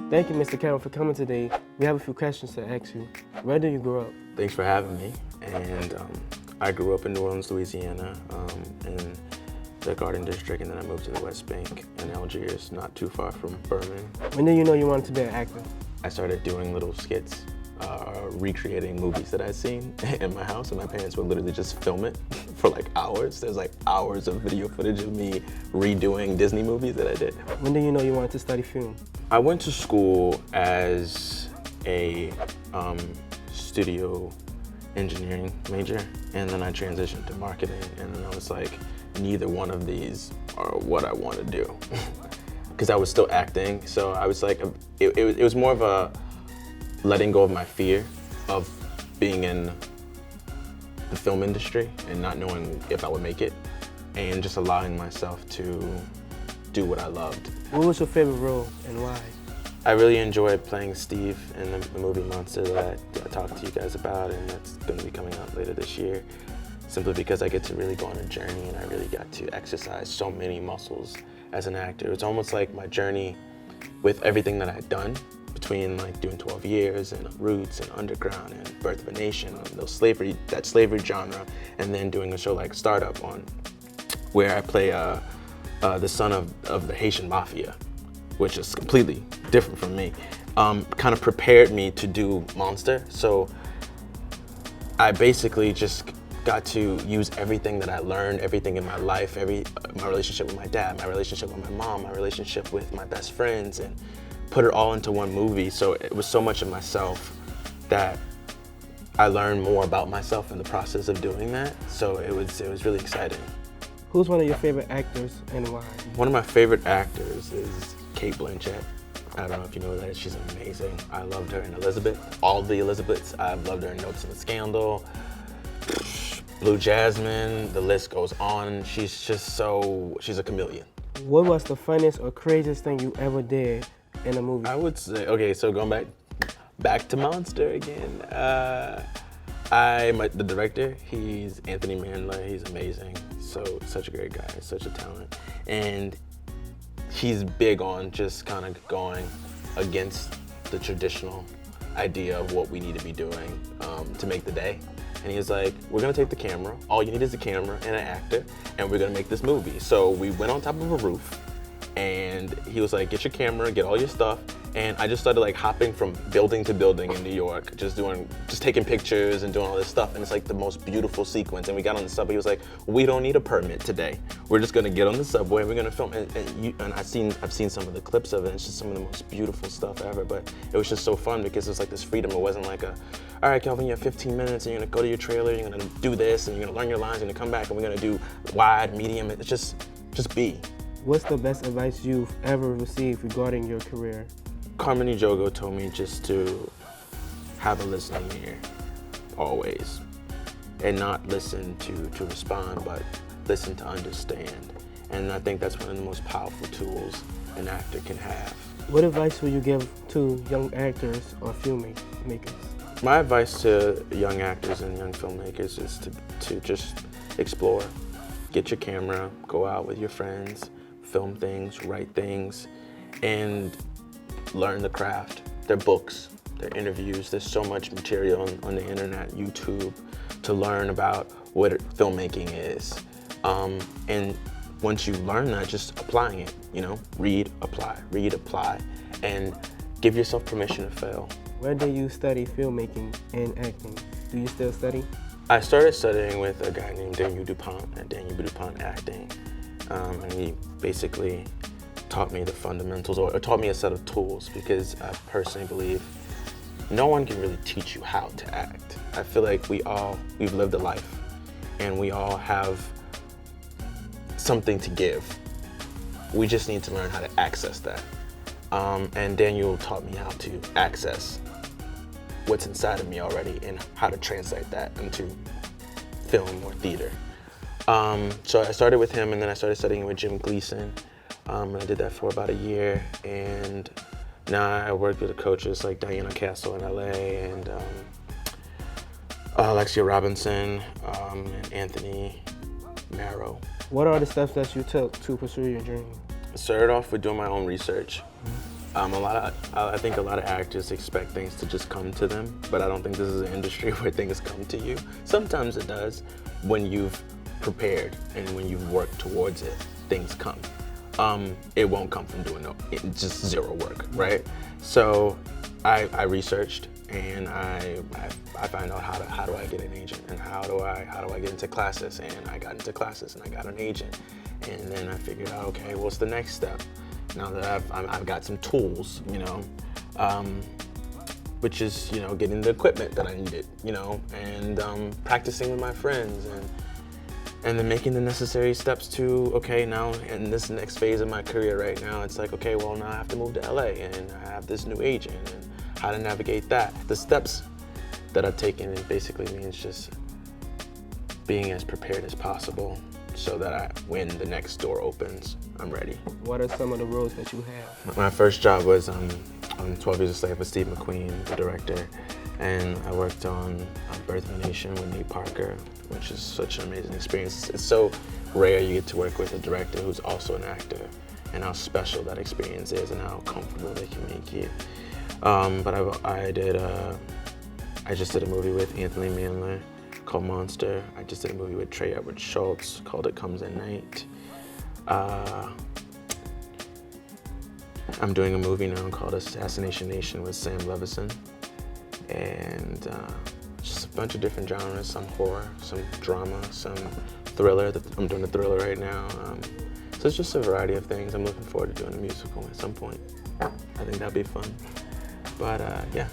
Thank you, Mr. Kelvin, for coming today. We have a few questions to ask you. Where did you grow up? Thanks for having me. And I grew up in New Orleans, Louisiana, in the Garden District, and then I moved to the West Bank in Algiers, not too far from Berlin. When did you know you wanted to be an actor? I started doing little skits, recreating movies that I'd seen in my house, and my parents would literally just film it for like hours. There's like hours of video footage of me redoing Disney movies that I did. When did you know you wanted to study film? I went to school as a studio engineering major, and then I transitioned to marketing, and then I was like, neither one of these are what I want to do. Because I was still acting, so I was like, it was more of a letting go of my fear of being in the film industry and not knowing if I would make it, and just allowing myself to do what I loved. What was your favorite role and why? I really enjoyed playing Steve in the movie Monster that I talked to you guys about, and that's going to be coming out later this year, simply because I get to really go on a journey and I really got to exercise so many muscles as an actor. It's almost like my journey with everything that I'd done between like doing 12 years and Roots and Underground and Birth of a Nation, and that slavery genre, and then doing a show like Startup on where I play the son of the Haitian mafia, which is completely different from me, kind of prepared me to do Monster. So I basically just got to use everything that I learned, everything in my life, my relationship with my dad, my relationship with my mom, my relationship with my best friends, and put it all into one movie. So it was so much of myself that I learned more about myself in the process of doing that. So it was really exciting. Who's one of your favorite actors and why? One of my favorite actors is Kate Blanchett. I don't know if you know that, she's amazing. I loved her in Elizabeth, all the Elizabeths. I've loved her in Notes in the Scandal, Blue Jasmine, the list goes on. She's a chameleon. What was the funniest or craziest thing you ever did in a movie? I would say, okay, so going back to Monster again. The director, he's Anthony Mandler, he's amazing. Such a great guy, such a talent. And he's big on just kind of going against the traditional idea of what we need to be doing to make the day. And he was like, we're gonna take the camera, all you need is a camera and an actor, and we're gonna make this movie. So we went on top of a roof, and he was like, get your camera, get all your stuff. And I just started like hopping from building to building in New York, just taking pictures and doing all this stuff. And it's like the most beautiful sequence. And we got on the subway, he was like, we don't need a permit today. We're just gonna get on the subway and we're gonna film. And I've seen some of the clips of it, and it's just some of the most beautiful stuff ever. But it was just so fun because it was like this freedom. It wasn't like all right, Kelvin, you have 15 minutes and you're gonna go to your trailer, you're gonna do this, and you're gonna learn your lines, you're gonna come back and we're gonna do wide, medium. It's just be. What's the best advice you've ever received regarding your career? Carmen Ejogo told me just to have a listening ear, always. And not listen to respond, but listen to understand. And I think that's one of the most powerful tools an actor can have. What advice would you give to young actors or filmmakers? My advice to young actors and young filmmakers is to just explore. Get your camera, go out with your friends, film things, write things, and learn the craft. There are books, there are interviews, there's so much material on the internet, YouTube, to learn about what filmmaking is. And once you learn that, just applying it, read, apply, and give yourself permission to fail. Where did you study filmmaking and acting? Do you still study? I started studying with a guy named Daniel DuPont at Daniel DuPont Acting, and he basically taught me the fundamentals, or taught me a set of tools, because I personally believe no one can really teach you how to act. I feel like we've lived a life, and we all have something to give. We just need to learn how to access that. And Daniel taught me how to access what's inside of me already and how to translate that into film or theater. So I started with him, and then I started studying with Jim Gleason. And I did that for about a year, and now I work with coaches like Diana Castle in LA, and Alexia Robinson, and Anthony Marrow. What are the steps that you took to pursue your dream? I started off with doing my own research. I think a lot of actors expect things to just come to them, but I don't think this is an industry where things come to you. Sometimes it does when you've prepared and when you've worked towards it, things come. It won't come from doing just zero work, right? So I researched and I find out how do I get an agent and how do I get into classes, and I got into classes and I got an agent, and then I figured out, okay, what's the next step? Now that I've got some tools, you know, which is, you know, getting the equipment that I needed, you know, and practicing with my friends, and then making the necessary steps to, okay, now in this next phase of my career right now, it's like, okay, well, now I have to move to LA and I have this new agent and how to navigate that. The steps that I've taken, it basically means just being as prepared as possible so that when the next door opens, I'm ready. What are some of the roles that you have? My first job was on 12 Years a Slave with Steve McQueen, the director, and I worked on Birth of a Nation with Nate Parker, which is such an amazing experience. It's so rare you get to work with a director who's also an actor, and how special that experience is and how comfortable they can make you. But I just did a movie with Anthony Mandler called Monster. I just did a movie with Trey Edward Schultz called It Comes at Night. I'm doing a movie now called Assassination Nation with Sam Levinson, and just a bunch of different genres, some horror, some drama, some thriller. I'm doing a thriller right now. So it's just a variety of things. I'm looking forward to doing a musical at some point. I think that'd be fun. But yeah.